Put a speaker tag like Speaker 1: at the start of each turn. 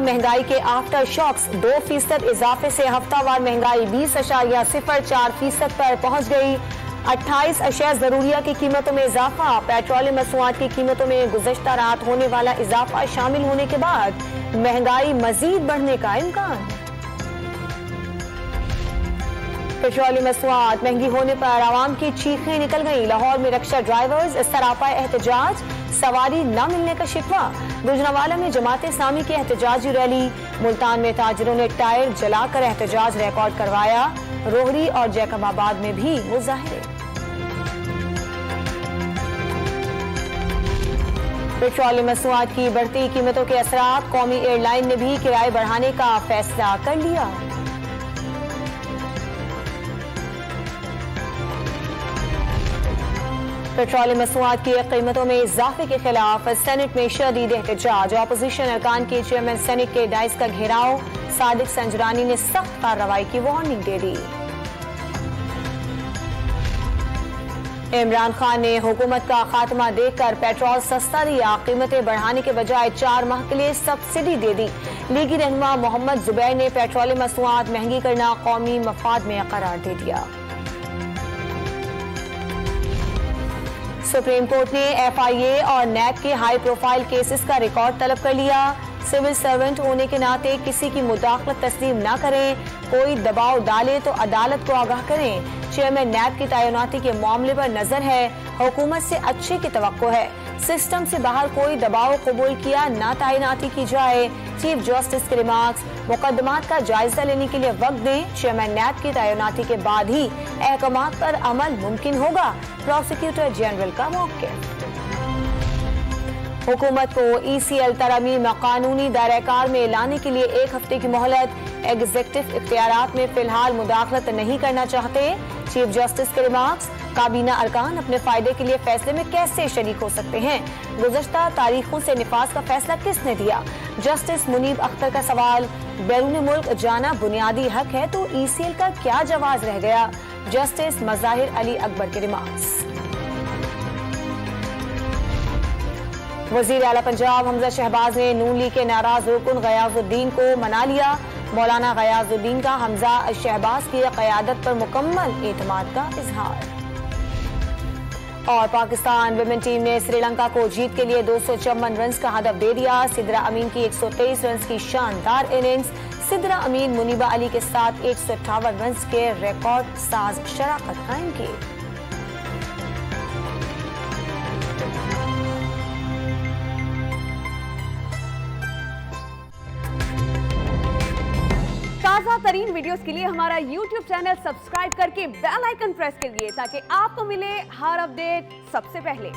Speaker 1: महंगाई के after shocks 2% इजाफे से हफ्तावार महंगाई 20.04% पर पहुंच गई। 28 अशिया ज़रूरिया की कीमतों में इजाफा। पेट्रोलियम मसनूआत की कीमतों में गुज़श्ता रात होने वाला इजाफा शामिल होने के बाद महंगाई मजीद बढ़ने का इम्कान। पेट्रोलियम मसनूआत महंगी होने पर आवाम की चीखें निकल गई। लाहौर में रक्षा ड्राइवर्स सरापा एहतजाज, सवारी न मिलने का शिकवा। गुजरांवाला में जमात इस्लामी की एहतजाजी रैली। मुल्तान में ताजिरों ने टायर जलाकर एहतजाज रिकॉर्ड करवाया। रोहरी और जैकबाबाद में भी मुजाहिरे। पेट्रोलियम मसनूआत की बढ़ती कीमतों के असरात। कौमी एयरलाइन ने भी किराए बढ़ाने का फैसला कर लिया। पेट्रोलियम मसनूआत की कीमतों में इजाफे के खिलाफ सेनेट में शदीद एहतजाज। अपोजिशन अरकान के चेयरमैन सेनेट के डाइस का घेराव। सादिक संजरानी ने सख्त कार्रवाई की वार्निंग दे दी। इमरान खान ने हुकूमत का खात्मा देखकर पेट्रोल सस्ता दिया। कीमतें बढ़ाने के बजाय 4 माह के लिए सब्सिडी दे दी। लीगी रहनुमा मोहम्मद जुबैर ने पेट्रोलियम मसनूआत महंगी करना कौमी मफाद में करार दे दिया। सुप्रीम कोर्ट ने FIA और नैब के हाई प्रोफाइल केसेस का रिकॉर्ड तलब कर लिया। सिविल सर्वेंट होने के नाते किसी की मुदाखलत तस्लीम न करें। कोई दबाव डाले तो अदालत को आगाह करें। चेयरमैन नैब की तैनाती के मामले पर नजर है। हुकूमत से अच्छे की तवक्को है। सिस्टम से बाहर कोई दबाव कबूल किया ना तैनाती की जाए। चीफ जस्टिस के रिमार्क्स। मुकदमात का जायजा लेने के लिए वक्त दें। चेयरमैन नैब की तैनाती के बाद ही अहकामात पर अमल मुमकिन होगा। प्रोसिक्यूटर जनरल का मौक़िफ़। हुकूमत को ECL तरमीम कानूनी दायरे-कार में लाने के लिए 1 हफ्ते की मोहलत। एग्जीक्यूटिव इख्तियारात में फिलहाल मुदाखलत नहीं करना चाहते। चीफ जस्टिस के रिमार्क्स। काबीना अरकान अपने फायदे के लिए फैसले में कैसे शरीक हो सकते हैं? गुज़श्ता तारीखों से निफाज का फैसला किसने दिया? जस्टिस मुनीब अख्तर का सवाल। बैरून मुल्क जाना बुनियादी हक है तो ECL का क्या जवाब रह गया? जस्टिस मज़ाहिर अली अकबर के रिमार्क्स। वज़ीर आला पंजाब हमजा शहबाज ने नून लीग के नाराज रुकन गयाजुद्दीन को मना लिया। मौलाना गयाजुद्दीन का हमजा शहबाज की क़यादत पर मुकम्मल एतमाद का इजहार। और पाकिस्तान विमेन टीम ने श्रीलंका को जीत के लिए 254 रन का हदफ दे दिया। सिद्रा अमीन की 123 रन की शानदार इनिंग्स। सिद्रा अमीन मुनीबा अली के साथ 158 रन के रिकॉर्ड साज शराकत कायम की।
Speaker 2: ताज़ा तरीन वीडियोस के लिए हमारा YouTube चैनल सब्सक्राइब करके बेल आइकन प्रेस कीजिए ताकि आपको मिले हर अपडेट सबसे पहले।